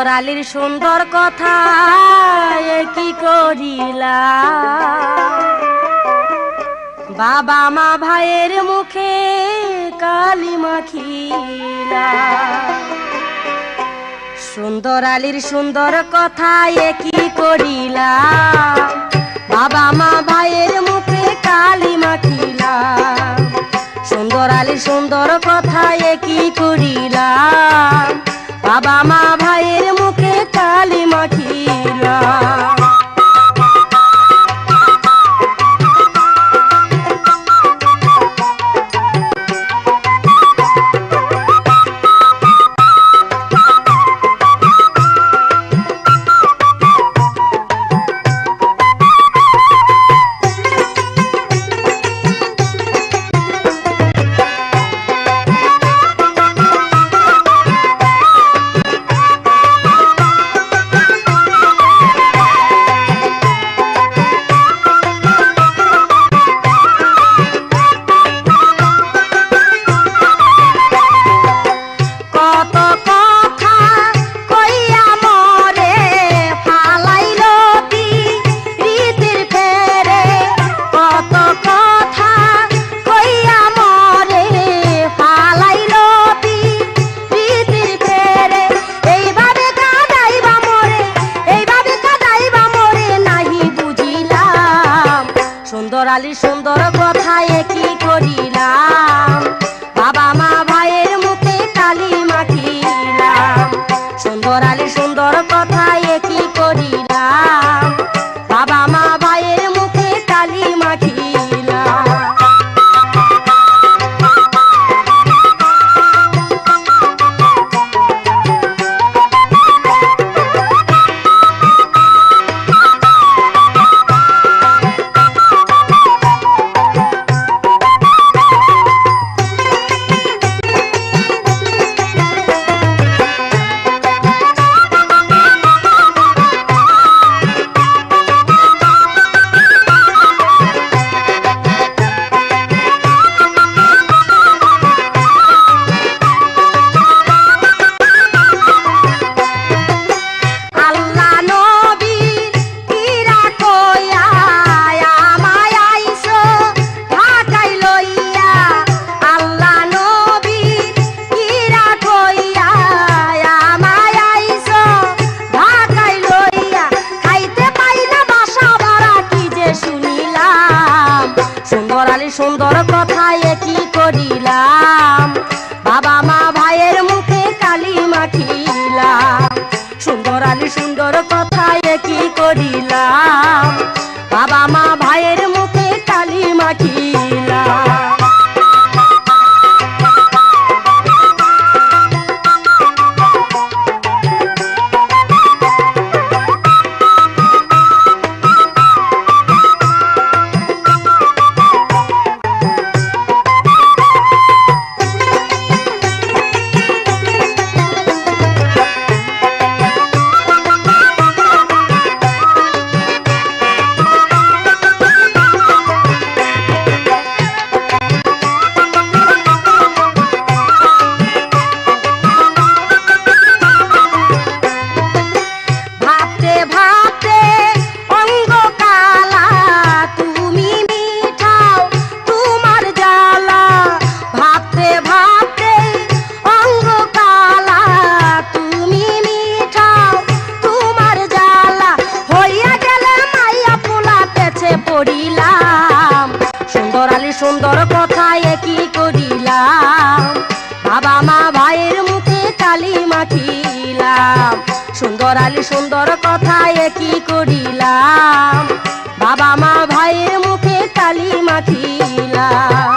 সুন্দর আলীর সুন্দর কথা কি করিলা, বাবা মা ভাইয়ের মুখে কালি মাখিলা। সুন্দর আলীর সুন্দর কথা কি করিলা, বাবা মা ভাইয়ের মুখে কালি মাখিলা। সুন্দর আলীর সুন্দর কথা কি করিলা, বাবা মা ভাইয়ের মুখে কালি মাখিলা। সুন্দর আলীর সুন্দর কথা কি করিলাম, বাবা মা ভাইয়ের মুখে কালি মাখিলাম। সুন্দর আলীর সুন্দর কথা কি করিলাম, বাবা মা ভাইয়ের মুখে কালি মাখিলাম। সুন্দর কথা কি করিলাম, বাবা মা ভাইয়ের মুখে কালি মাখিলাম। সুন্দর আলী সুন্দর কথা কি করিলাম, বাবা মা ভাইয়ের মুখে কালি মাখিলাম। সুন্দর কথা কি করিলাম, বাবা মা ভাইয়ের মুখে কালি মাখিলাম। সুন্দর আলী সুন্দর কথা কি করিলাম, বাবা মা ভাইয়ের মুখে কালি মাখিলাম।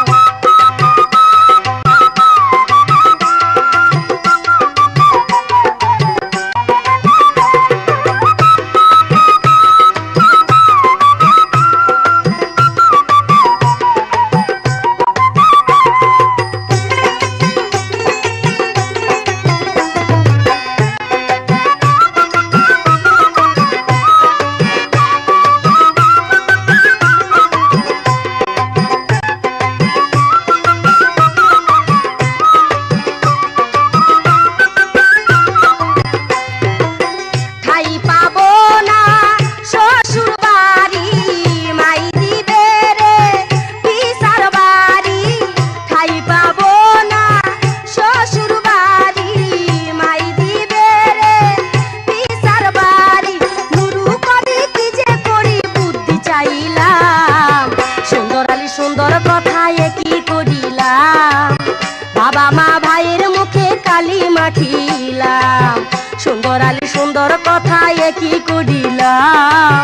মাখিলাম। সুন্দর আলী সুন্দর কথা কি করিলাম,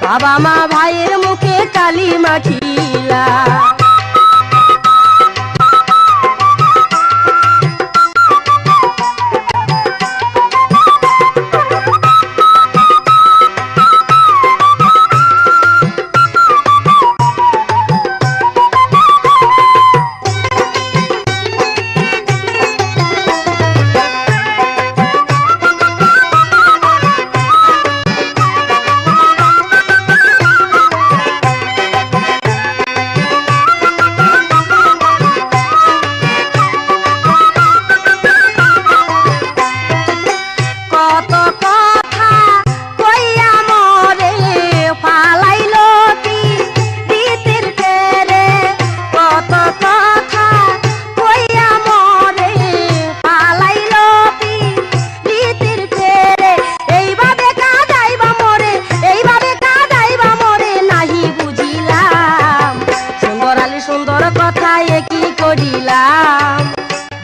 বাবা মা ভাইয়ের মুখে কালি মাখিলাম।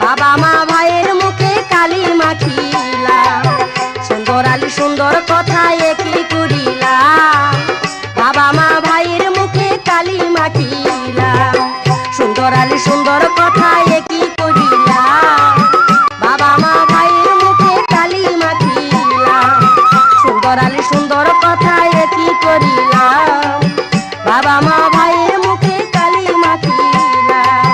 বাবা মা ভাইয়ের মুখে কালি মাখিলাম। সুন্দর আলী সুন্দর কথা কি করিলাম, বাবা মা ভাইয়ের মুখে কালি মাখিলাম। সুন্দর আলী সুন্দর কথা কি করিলাম, বাবা মা ভাইয়ের মুখে কালি মাখিলাম। সুন্দর আলী সুন্দর কথা কি করিলাম, বাবা মা ভাইয়ের মুখে কালি মাখিলাম।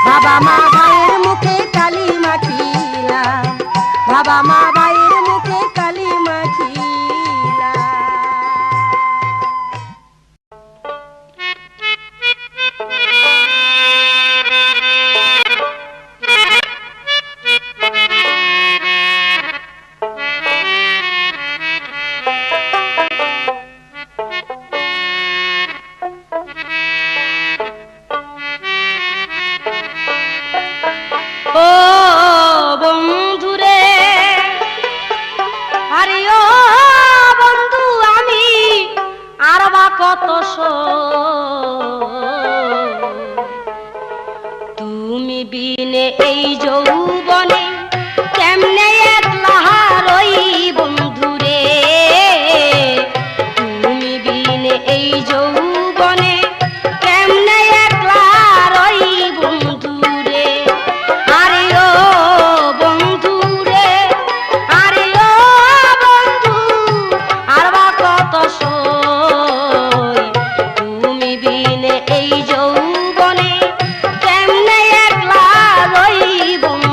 বাবা মা ভাইয়ের মুখে কালি মাখিলাম, বাবা মা ভাইয়ের মুখে কালি মাখিলাম। ও বন্ধুরে, আরে ও বন্ধু, আমি আর বা কত তুমি বিনে এই যৌবনে কেমনে একলা রই বন্ধুরে। তুমি বিনে এই যৌবনে কেমনে একলা রই বন্ধুরে। আরে ও বন্ধুরে, আরে ও বন্ধু, আর বা কত তুমি বিনে এই যৌবনে কেমনে একলা রই বন্ধু।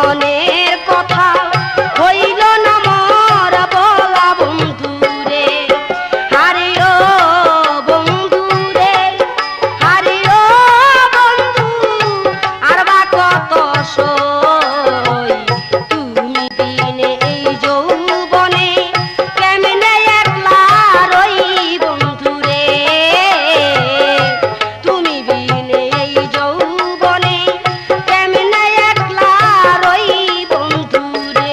মনের কথা হইল না মোর বলা বন্ধু রে হারে ও বন্ধু রে হারে ও বন্ধু আর বা কত সই তুমি বিনে এই যৌবনে কেমনে একলা রই বন্ধু রে তুমি বিনে এই যৌবনে কেমনে একলা রই বন্ধু রে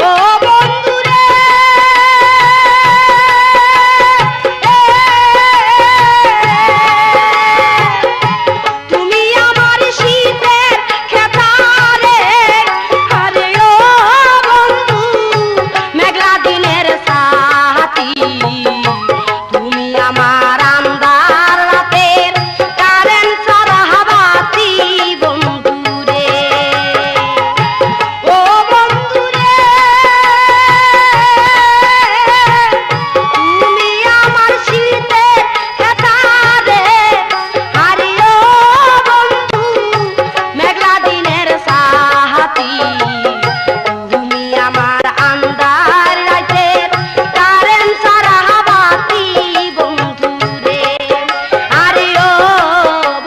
ও বন্ধু রে তুমি আমার শীতের খেতারে আরে ও বন্ধু মেঘলা দিনের সাথী তুমি আমার আন্ধার রাতের কারেন্ট ছাড়া বাতি বন্ধু রে ও বন্ধু রে তুমি আমার শীতের খেতারে হারি ও বন্ধু মেঘলা দিনের সাথী তুমি আমার আন্ধার রাতের কারেন্ট ছাড়া বাতি বন্ধু রে হারি ও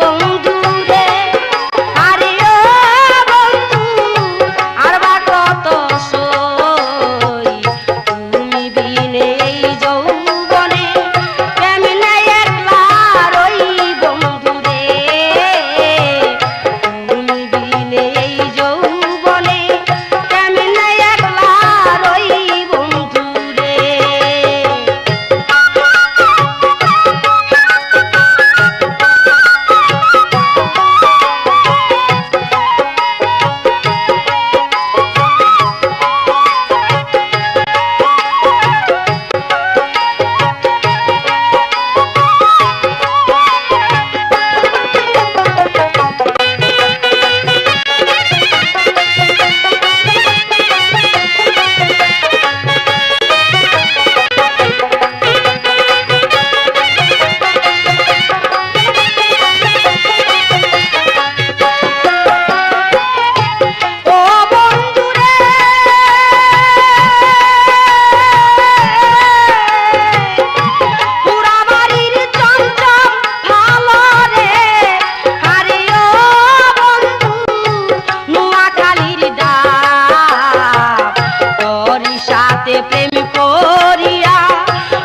বন্ধু রে হারি ও বন্ধু আর বা কত সই তুমি বিনে এই যৌবনে কেমনে একলা রই বন্ধু রে তুমি বিনে এই যৌবনে কেমনে একলা রই বন্ধু রে ও বন্ধু রে পুরা বাড়ির চমচম ভালো রে হারে ও বন্ধু নোয়াখালীর ডাব তোরই সাথে প্রেম করিয়া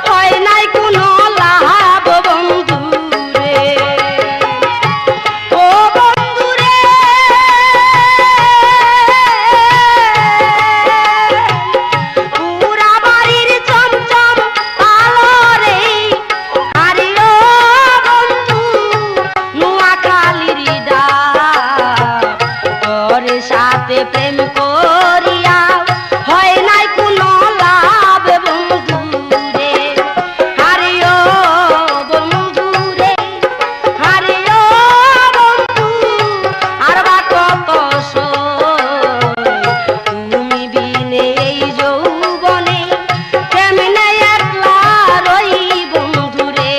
হয় নাই কোনো লাভ বন্ধু রে ও বন্ধু রে পুরা বাড়ির চমচম আলো রে হারি ও বন্ধু নোয়াখালীর ডাব তোর সাথে প্রেম করিয়া হয় নাই কোনো লাভ বন্ধু রে হারি ও বন্ধু রে হারি ও বন্ধু আর বা কত সই তুমি বিনে এই যৌবনে কেমনে একলা রই বন্ধু রে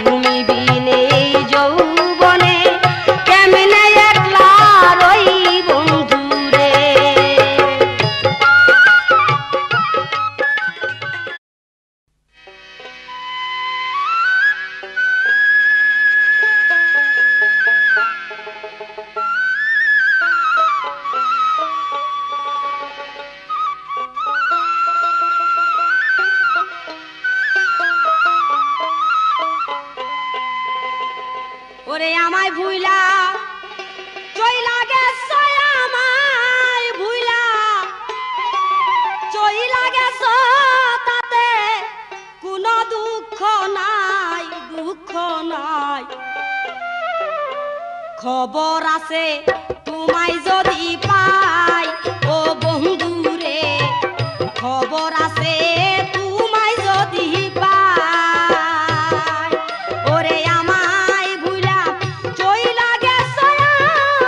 তুমি বিনে এই যৌবনে কেমনে একলা রই বন্ধু রে ওরে আমায় ভুইলা চইলা গেছ আমায় ভুইলা চইলা গেছ তাতে খবর আছে তোমায় যদি পাই ও বন্ধুরে, খবর আছে তোমায় যদি পাই। ওরে আমায় ভুলা চইলা গেছো,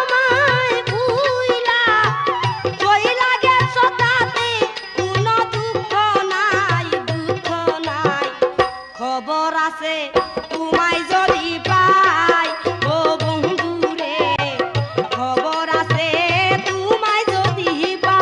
আমায় ভুলা চইলা গেছো, তাতে কোনো দুঃখ নাই, দুঃখ নাই। খবর আছে তোমায় যদি পাই ও বন্ধুরে, খবর আছে তোমায় যদি পাই।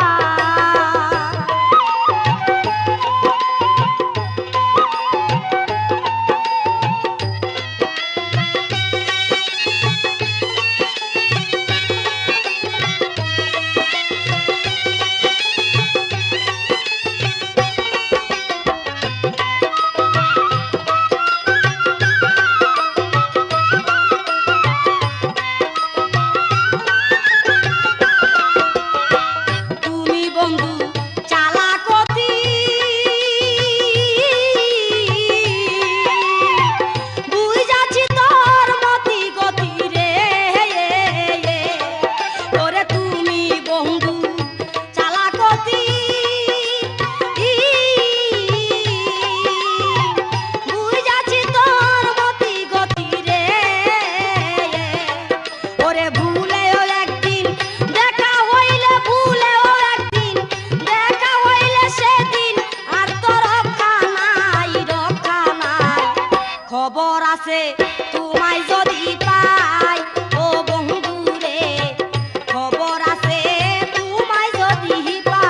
তুমি বন্ধু চালাকতি, বুঝাছি তোর মতি গতি রে। ওরে তুমি বন্ধু চালাকতি, বুঝাছি তোর মতি গতি রে। ওরে ভুলেও একদিন দেখা হইলে, ভুলেও একদিন দেখা হইলে, সেদিন আর তো রক্ষা নাই, রক্ষা নাই। খবর আছে তোমায় যদি পাই ও বন্ধুরে, খবর আছে তোমায় যদি পাই।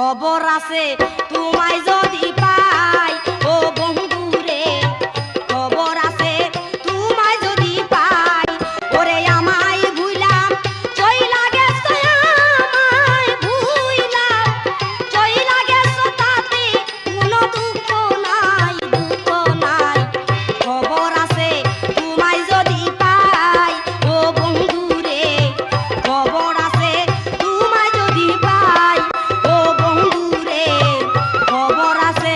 খবর আছে তোমায় যদি পাই ও বন্ধু রে, খবর আছে তোমায় যদি পাই। ওরে আমায় ভুইলাম চইলা গেছো, আমায় ভুইলাম চইলা গেছো, তাতে কোনো দুঃখ নাই, দুঃখ নাই। খবর আছে তোমায় যদি পাই ও বন্ধু রে, খবর আছে তোমায় যদি পাই ও বন্ধু রে, খবর আছে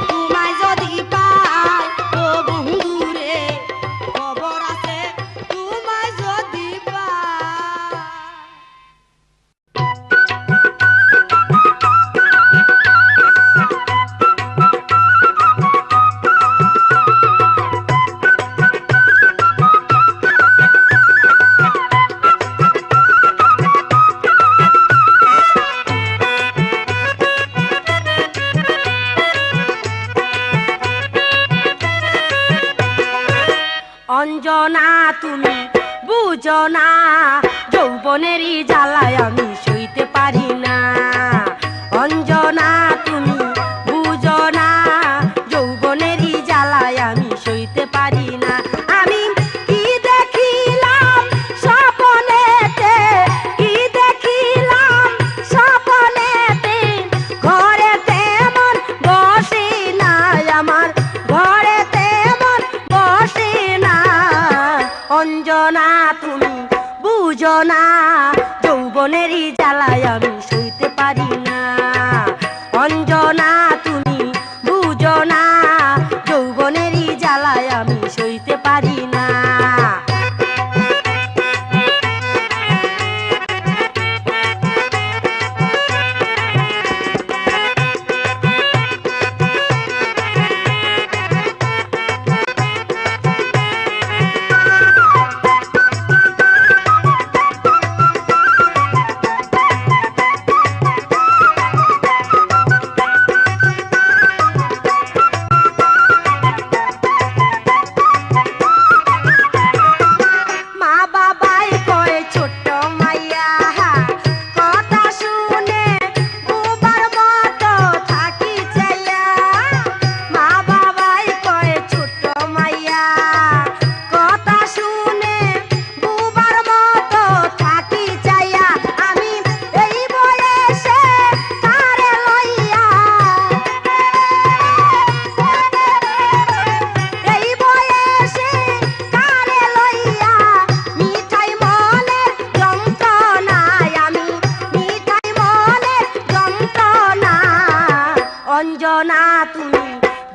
তোমায় যদি পাই ও বন্ধু রে, খবর আছে তোমায় যদি পাই। অঞ্জনা তুমি বুঝো না, যৌবনেরই জ্বালায় আমি সইতে পারি না। অঞ্জনা তুমি বুঝো না, যৌবনেরই জ্বালায় আমি সইতে পারি না। আমি কি দেখিলাম স্বপ্নেতে, কি দেখিলাম স্বপ্নেতে, ঘরে তেমন বসে নাই আমার, ঘরে তেমন বসে না। অঞ্জনা তুমি বুঝো না, যৌবনেরই জ্বালায় আমি সইতে পারি না। অঞ্জনা তুমি বুঝো না, যৌবনেরই জ্বালায় আমি সইতে পারি না। অঞ্জনা তুমি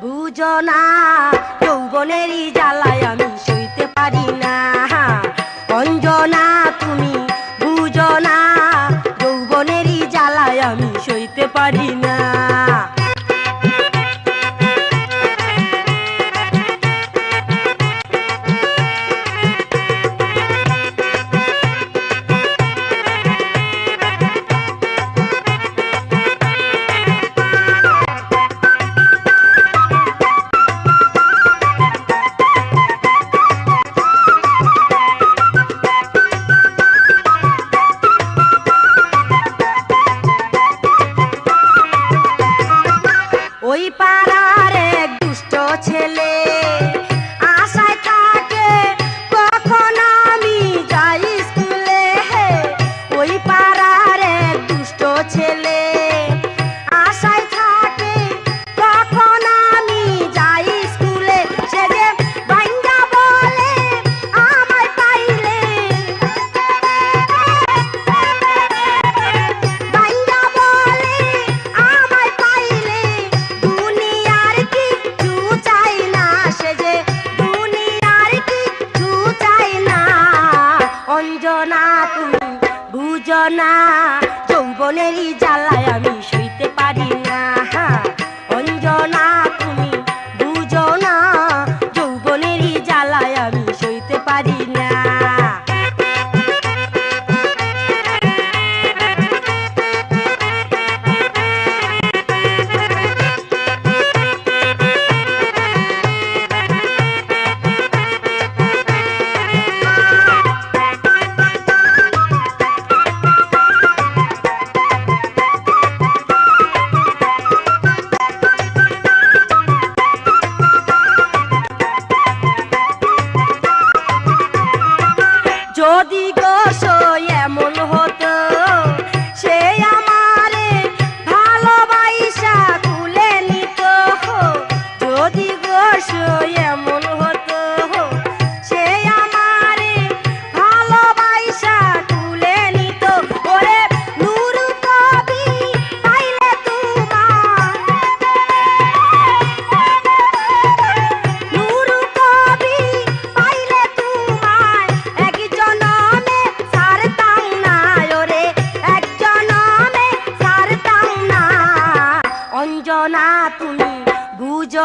বুঝো না, যৌবনেরই জ্বালায় আমি সইতে পারি না। অঞ্জনা তুমি বুঝো না, যৌবনেরই জ্বালায় আমি সইতে পারি না। ওই পাড়ার এক দুষ্ট ছেলে আশায় থাকে কখন আমি যাই স্কুলে। ওই পাড়ার এক দুষ্ট ছেলে আশায় থাকে কখন আমি যাই স্কুলে। সে যে ভাঙ্গা বলে আমায় পাইলে, ভাঙ্গা বলে আমায় পাইলে, দুনিয়ার কিচ্ছু চাই না, সে যে দুনিয়ার কিচ্ছু চাই না। অঞ্জনা তুমি বুঝো না, যৌবনেরই জ্বালায় আমি সইতে পারি না। অঞ্জনা তুমি বুঝো না, যৌবনেরই জ্বালায় আমি সইতে পারি না।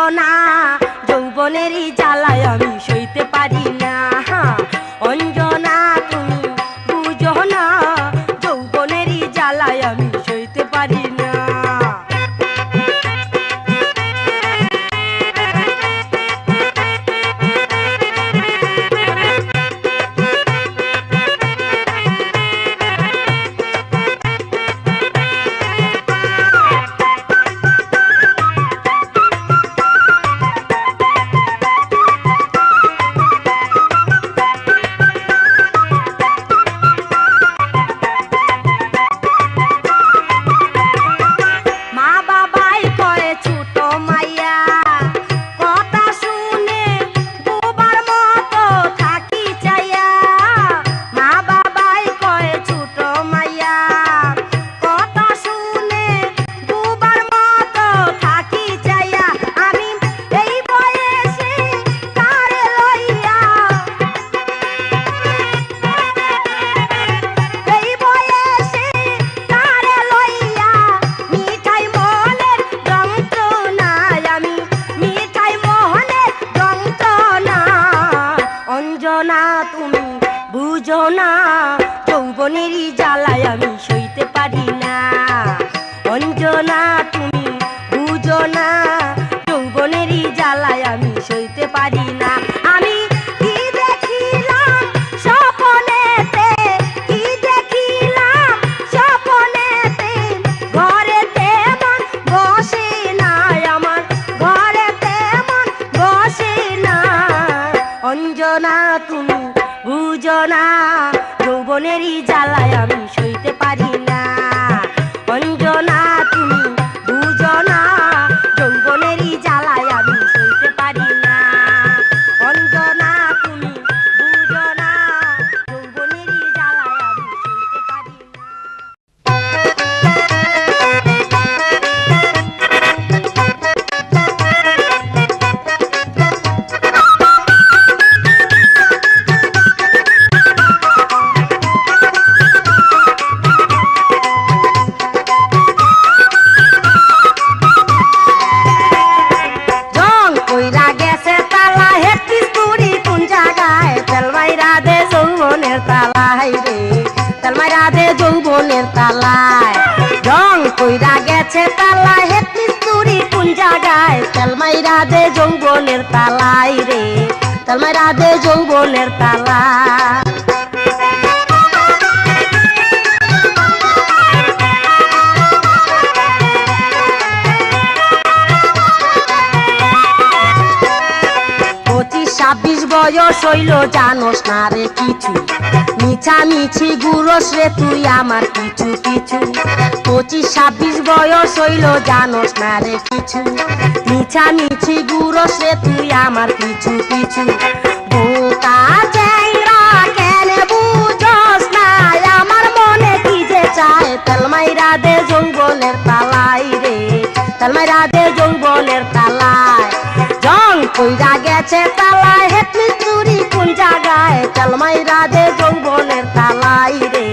অঞ্জনা যৌবনেরই জ্বালায় আমি সইতে পারি না। অঞ্জনা তুমি বুঝো না যৌবনেরই জ্বালায় আমি সইতে পারি না। অঞ্জনা তুমি বুঝো না যৌবনেরই জ্বালায় আমি সইতে পারি না। অঞ্জনা তুমি বুঝো না যৌবনেরই জ্বালায় আমি সইতে পারি না। আমি কি দেখিলাম স্বপ্নেতে, কি দেখিলাম স্বপ্নেতে, ঘরেতে মন বসে না আমার, ঘরেতে মন বসে না। অঞ্জনা তুমি বুঝো না যৌবনেরই জ্বালায় আমি সইতে পারি না। অঞ্জনা তুমি বুঝো না যৌবনেরই জ্বালায় আমি সইতে পারি না। অঞ্জনা তুমি বুঝো না যৌবনেরই জ্বালায় আমি সইতে পারি না। যৌবনের তালায় রং কইরা গেছে তালায়, হে পিস্তুরি কোন জায়গায়, তেলমাইরা দে যৌবনের তালায় রে, তেলমাইরা দে যৌবনের তালা। বয়স হইল জানোস না রে কিছু, মিছামিছি গুরস রে তুই আমার কিছু কিছু। 25-26 বয়স হইল জানোস না রে কিছু, মিছামিছি গুরস রে তুই আমার কিছু কিছু। বোকা চ্যাংড়া কেন বুঝস না আমার মনে কি যে চায়, তেলমাইরা দে যৌবনের তালাই রে, তেলমাইরা দে যৌবনের তালায়। জং কইরা গেছে তালায়, হে পিস্তুরি কোন জায়গায়, তেলমাইরা দে যৌবনের তালাই রে,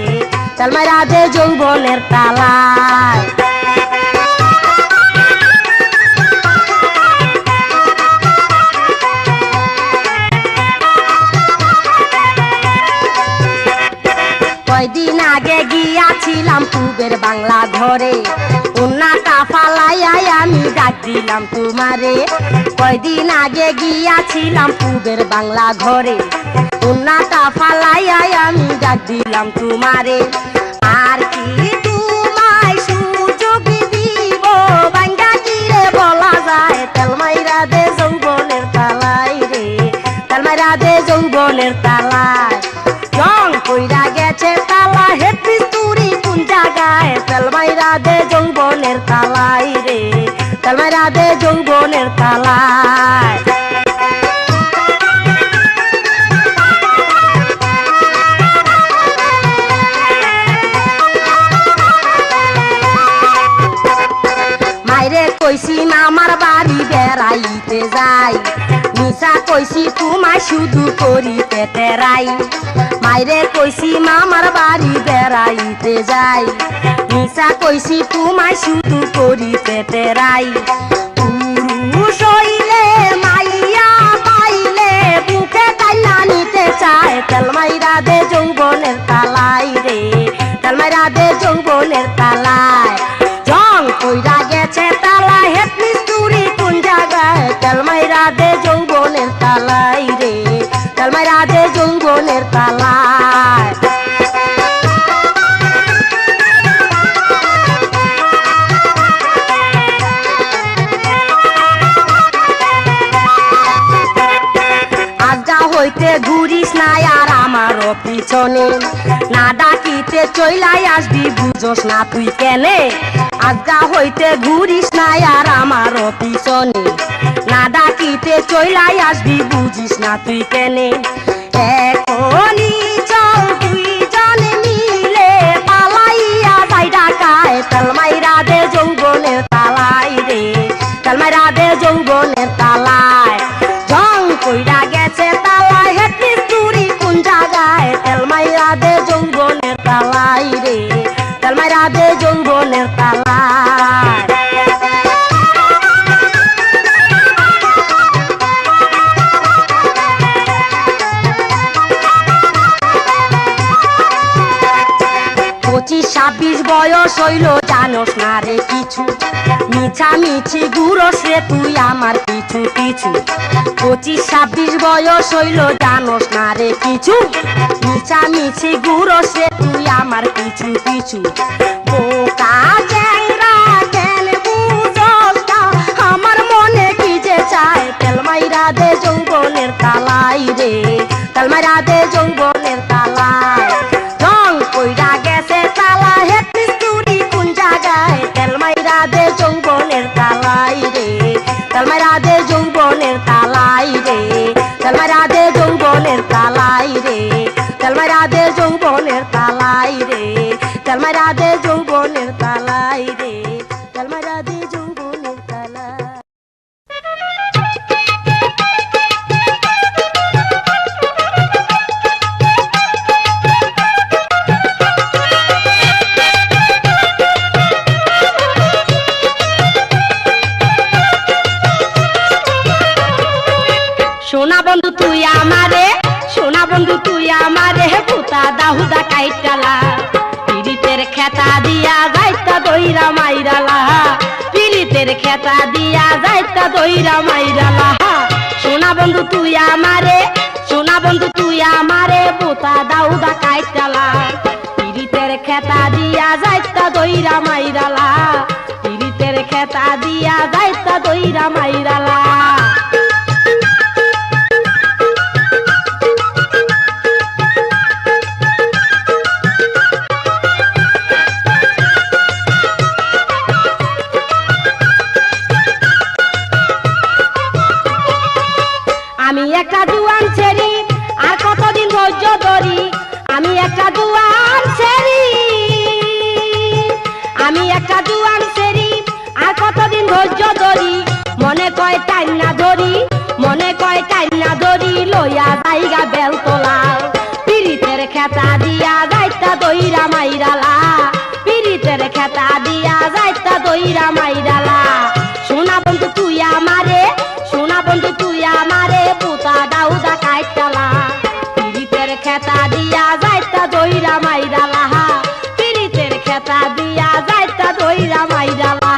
তেলমাইরা দে যৌবনের তালায়। কয়দিন আগে গিয়াছিলাম পূবের বাংলা ঘরে, উন্নাটা ফালাইয়াই আমি ডাক দিলাম তোমারে। কয়দিন আগে গিয়াছিলাম পূবের বাংলা ঘরে, উন্নাটা ফালাইয়াই আমি ডাক দিলাম তোমারে। আর কি তোমায় সুযোগ দিব বাঙ্গা কিরে বলা যায়, তেলমাইরা দে যৌবনের তালাই রে, তেলমাইরা দে যৌবনের তালায়। জং কইরা গেছে তালা, হে পিস্তুরি কোন জায়গায়, তেলমাইরা দে যৌবনের তালাই রে, তেলমাইরা দে যৌবনের তালায়। মাইরে কইছি মামার বাড়ি বেড়াইতে যাই, মিছা কইছি তোমায় শুধু করিতে তেরাই। মাইরে কইছি মামার বাড়ি বেড়াইতে যাই, মিছা কইছি তোমায় শুধু করিতে তেরাই। শৈলে মাইয়া পাইলে বুকে টাইনা নিতে চায় তেল মাইরা দে যৌবনের তালাই রে তেল মাইরা দে যৌবনের তালায় জং কইরা গেছে তালা হেত মিস্তুরি কোন জায়গায় তেল মাইরা দে যৌবনের তালাই রে তেল মাইরা দে যৌবনের তালায় হইতে ঘুরিস না আর আমারও পিছনে না ডাকিতে চইলাই আসবি বুঝোস না তুই কেনে আজগা হইতে ঘুরিস না আর আমারও পিছনে না ডাকিতে চইলাই আসবি বুঝিস না তুই কেনে এখনই চল দুইজনে মিলে পালাইয়া যাই ঢাকায় তেল মাইরা দে যৌবনের তালাই রে তেল মাইরা দে যৌবনের তালায় জং কইরা গেছে তালায় হেত মিস্তুরি কোন জায়গায় তেল মাইরা দে যৌবনের তালাই রে তেল মাইরা দে যৌবনের তালায় পঁচিশ 26 বয়স হইল জানোস না রে কিছু মিছামিছি ঘুরোস রে তুই আমার পিছু পিছু 25 26 বয়স হইল জানোস না রে কিছু মিছামিছি ঘুরোস রে তুই আমার পিছু পিছু বোকা চ্যাংরা কেন বুঝোস না আমার মনে কি যে চায় তেল মাইরা দে যৌবনের তালাই রে তেল মাইরা দে যৌবনের তালায় রং কইরা গেছে তালা হেত মিস্তুরি কোন জায়গায় তেল মাইরা দে যৌবনের তালাই রে তেল মাইরা দে যৌবনের তালাই রে তেল মাইরা দে যৌবনের তালাই রে তেল মাইরা দে যৌবনের তালাই রে তেল মাইরা দে যৌবনের তালাই রে তেল মাইরা দে যৌবনের তালাই সোনা বন্ধু তুই আমারে সোনা বন্ধু তুই আমারে পুতা দাহুদা কাইটালা পিরিতের খেতা দিয়া যাইতা দইরা মাইরালা পিরিতের খেতা দিয়া যাইতা দইরা মাইরালা সোনা বন্ধু তুই আমারে সোনা বন্ধু তুই আমারে পুতা দাহুদা কাইটালা পিরিতের খেতা দিয়া যাইতা দইরা মাইরালা পিরিতের খেতা দিয়া যাইতা দইরা মাইরালা আমি একটা জুয়ান ছেড়ি আর কতদিন ধৈর্য ধরি আমি একটা জুয়ান ছেড়ি আমি একটা জুয়ান ছেড়ি আর কতদিন ধৈর্য ধরি মনে কয় টাইম না ধরি মনে কয় টাইম না ধরি লইয়া জায়গা বেলতলা পিরিতের খেতা দিয়া যাইতা দইরা মাইরালা পিরিতের খেতা দিয়া যাইতা দইরা মাইরালা সোনা বন্ধু তুই আমারে সোনা বন্ধু তুই আমারে পুতা দাউদা কাইটালা পিরিতের খেতা দিয়া যাইতা দইরা মাইরালা পিরিতের খেতা দিয়া যাইতা দইরা মাইরালা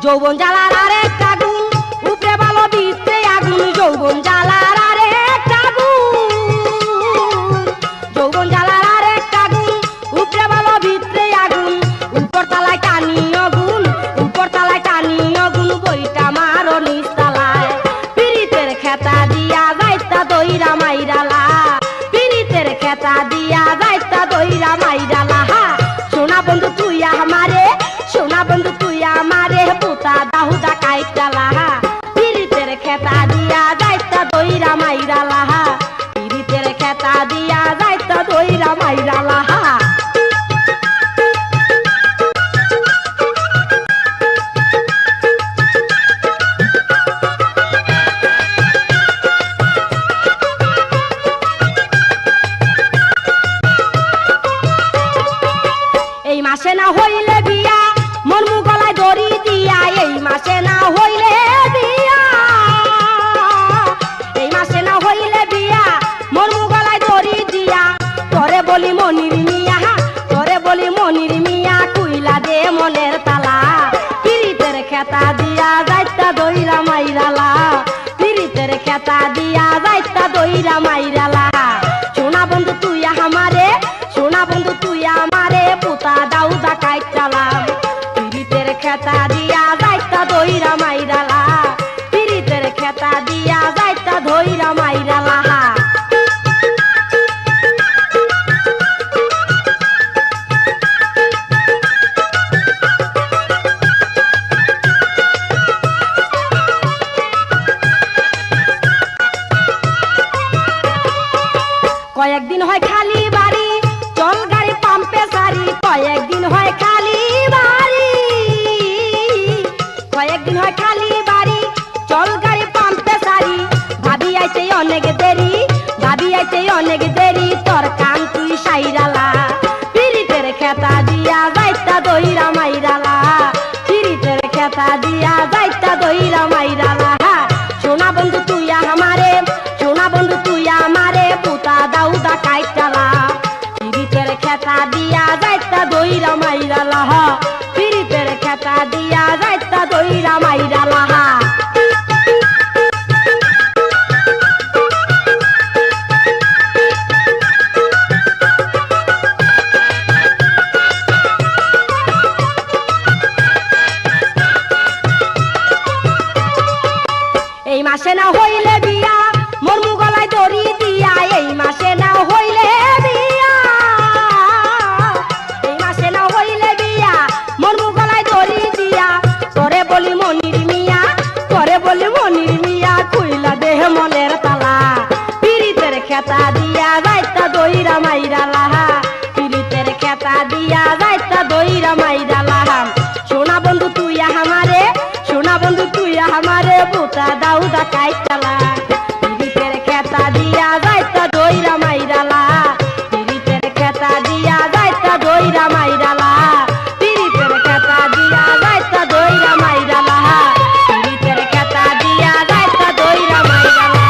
যৌবন জ্বালার আরেক আগুন উপরে ভালো ভিতরে আগুন যৌবন জ্বালার আরেক আগুন যৌবন জ্বালার আরেক আগুন উপরে ভালো ভিতরে আগুন উপর তলায় টানি আগুন উপর তলায় টানি আগুন বইটা মারো নিচ তলায় পিরিতের খেতা দিয়া যাইতা দইরা মাইরালা পিরিতের খেতা দিয়া যাইতা দইরা মাইরালা সোনা বন্ধু তুই আমারে সোনা বন্ধু তুই আমারে পুতা দাহুদা কাইটালা পিরিতের খেতা দিয়া যাইতা দইরা মাসে না হইলে বিয়া মন গলায় দড়ি দিয়া, এই মাসে না হইলে বিয়া, এই মাসে না হইলে বিয়া মন গলায় দড়ি দিয়া। তোরে বলি মনির মিয়া, তোরে বলি মনির মিয়া, কুইলা দে মনের তালা, পিরিতের খেতা দিয়া যাইতা দইরা মাইরালা, পিরিতের খেতা দিয়া যাইতা দইরা মাইরালা। সোনা বন্ধু তুই আমারে, সোনা বন্ধু তুই আমারে পুতা দাউদা কাইটালাম, পিরিতের খেতা দিয়া যাইতা দইরা মাইরালা, পিরিতের খেতা দিয়া যাইতা দইরা মাইরালা। কয়েকদিন হয় খালি বাড়ি চল গাড়ি পাম্পে সারি, কয়েকদিন হয় খালি বাড়ি, কয়েকদিন হয় খালি বাড়ি চল গাড়ি পাম্পে সারি। ভাবি আইতে অনেক দেরি, ভাবি আইতে অনেক দেরি, তোর কান তুই সাইরালা, পিরিতের খেতা দিয়া যাইতা দইরা মাইরালা, পিরিতের খেতা দিয়া যাইতা দইরা মাইরালা। সোনা বন্ধু তুই আমারে, সোনা বন্ধু তুই আমারে পুতা দাউদা কাইটালা, পিরিতের খেতা দিয়া যাইতা দইরা মাইরালা, পিরিতের খেতা দিয়া যাইতা দইরা মাইরালা। এই মাসে না হইলে বিয়া মোর গলায় দড়ি দিয়া, এই মাসে না হইলে বিয়া, এই মাসে না হইলে বিয়া মোর গলায় দড়ি দিয়া। তোরে বলি মনির মিয়া, তোরে বলি মনির মিয়া, কুইলা দেহ মনের তালা, পিরিতের খেতা দিয়া যাইতা দইরা মাইরালা, পিরিতের খেতা দিয়া যাইতা দইরা মাইরালা। সোনা বন্ধু তুই আমারে, সোনা বন্ধু তুই আমারে পুতা দাউদা কাইটালা, পিরিতের খেতা দিয়া যাইতা দইরা মাইরালা, পিরিতের খেতা দিয়া যাইতা দইরা মাইরালা, পিরিতের খেতা দিয়া যাইতা দইরা মাইরালা, পিরিতের খেতা দিয়া যাইতা দইরা মাইরালা।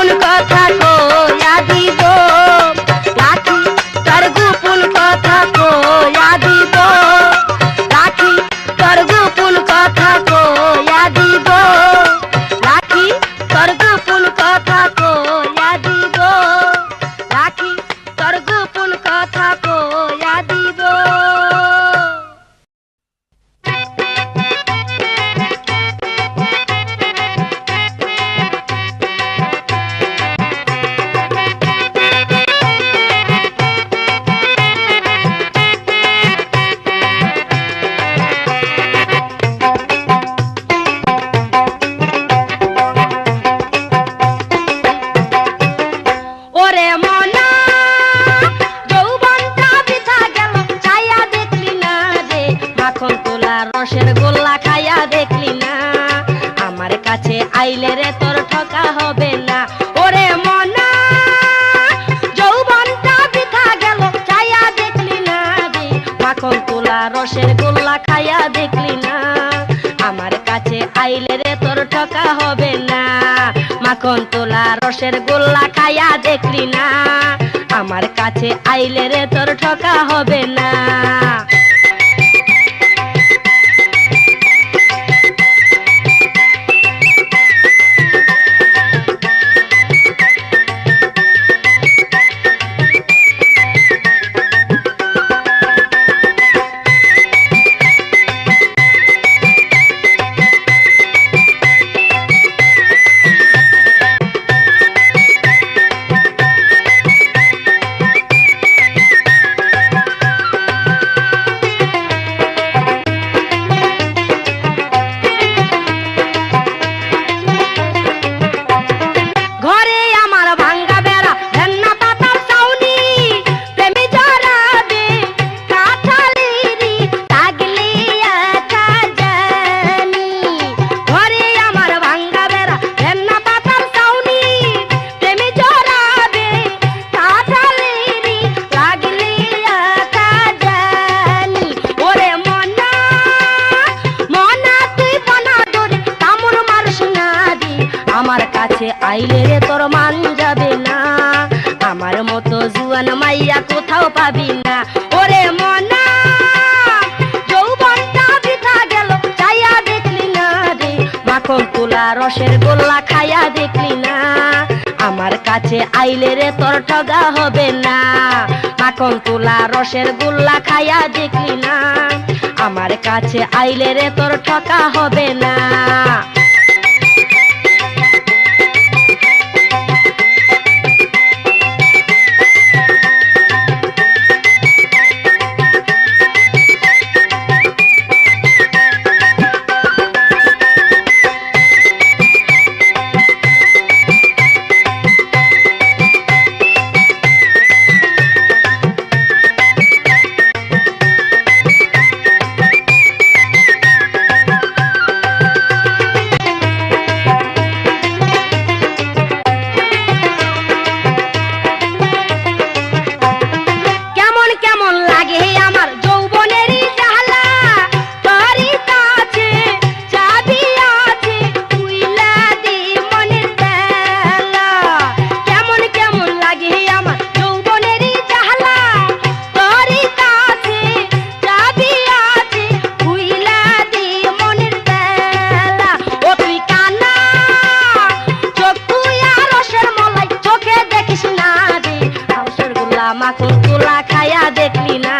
গোপন কথা কইয়া দিব রাখি তোর গোপন কথা কইয়া দিব রাখি তোর গোপন কথা কইয়া দিব রাখি তোর গোপন কথা কইয়া দিব রাখি তোর গোপন কথা কইয়া দিব। ওরে মনা যৌবনটা বৃথা গেল চাইয়া দেখলি না রে মাখন তোলা রসের গোল্লা খাইয়া দেখলি না আমার কাছে আইলে রে তোর ঠকা হবে না। ওরে মনা যৌবনটা বৃথা গেল চাইয়া দেখলি না রে মাখন তোলা রসের গোল্লা খাইয়া দেখলি না আমার কাছে আইলে রে তোর ঠকা হবে না। মাখন তোলা রসের গোল্লা খাইয়া দেখলি না আমার কাছে আইলে রে তোর ঠকা হবে না। ঘরে আমার ভাঙ্গা বেড়া ভেন্না পাতার ছাউনি প্রেমে জড়াবে কাঠালিরি লাগলি একা জানি। ঘরে আমার ভাঙ্গা বেড়া ভেন্না পাতার ছাউনি প্রেমে জড়াবে কাঠালিরি লাগলি একা জানি। ওরে মনা মনা তুই বনা ধরে কামড় মারস না দি আমার কাছে আইলে রে তোর মান যাবে না আমার মতো জুয়ান মাইয়া কোথাও পাবি না। ওরে মনা যৌবনটা বৃথা গেল চাইয়া দেখলি না রে মাখন তোলা রসের গোল্লা খাইয়া দেখলি না আমার কাছে আইলে রে তোর ঠগা হবে না। মাখন তোলা রসের গোল্লা খাইয়া দেখলি না আমার কাছে আইলে রে তোর ঠকা হবে না। কেমন কেমন লাগে আমার যৌবনেরই জ্বালা তোরই কাছে চাবি আছে তুইলা দি মনের তালা। কেমন কেমন লাগে আমার যৌবনেরই জ্বালা তোরই কাছে চাবি আছে তুইলা দি মনের তালা। ও তুই কানা চোখ তুই আর রসের মলাই চোখে দেখিস না রে রসের গোল্লা মাখন তোলা খাইয়া দেখলি না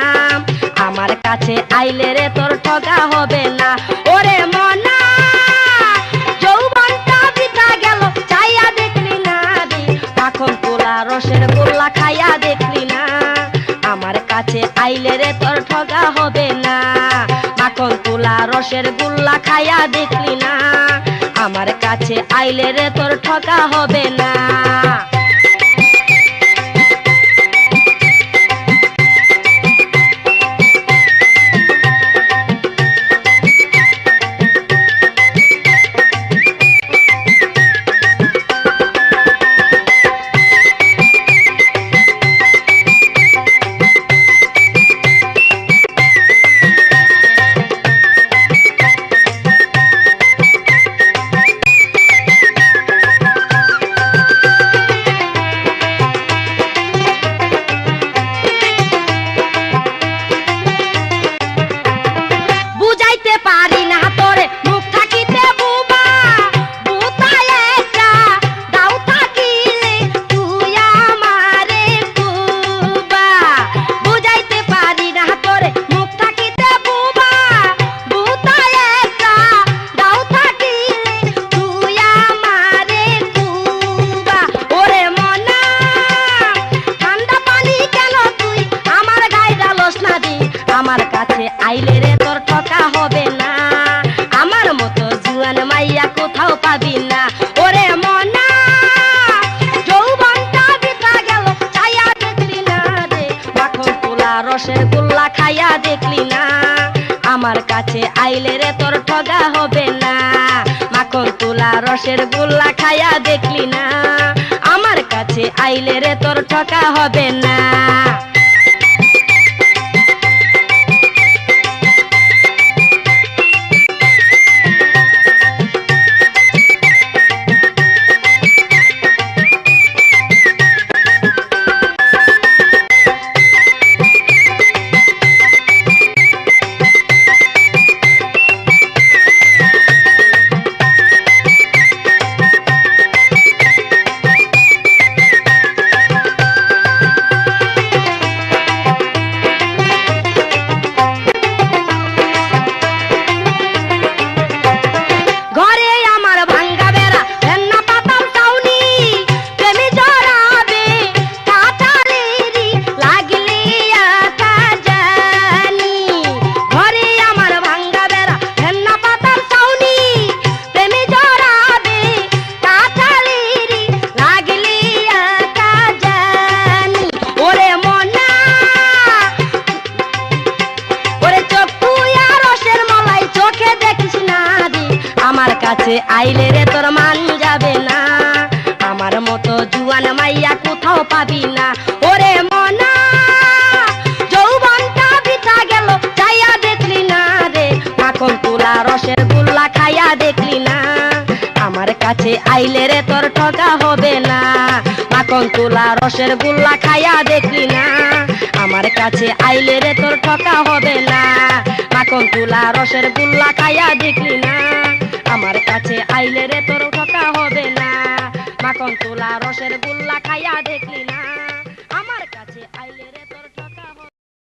আমার কাছে আইলে রে তোর ঠগা হবে না। ওরে মনা যৌবনটা বৃথা গেল চাইয়া দেখলি না রে মাখন তোলা রসের গোল্লা খাইয়া দেখলি না আমার কাছে আইলে রে তোর ঠগা হবে না। মাখন তোলা রসের গোল্লা খাইয়া দেখলি না আমার কাছে আইলে রে তোর ঠকা হবে না। রসের গোল্লা খাইয়া দেখলি না, আমার কাছে আইলে রে তোর ঠগা হবে না। মাখন তুলা রসের গোল্লা খাইয়া দেখলি না, আমার কাছে আইলে রে তোর ঠগা হবে না। আমার কাছে আইলে রে তোর মান যাবে না, আমার মতো জুয়ান মাইয়া কোথাও পাবি না। ওরে মনা যৌবনটা বিতা গেল চাইয়া দেখলি না রে, মাখন তুলা রসের গোল্লা খাইয়া দেখলি না, আমার কাছে আইলে রে তোর ঠগা হবে না। মাখন তুলা রসের গোল্লা খাইয়া দেখলি না, আমার কাছে আইলে রে তোর ঠগা হবে না। মাখন তুলা রসের গোল্লা খাইয়া দেখলি না, আমার কাছে আইলে রে তোর ঠকা হবে না। মাখন তুলা রসের গোল্লা খাইয়া দে।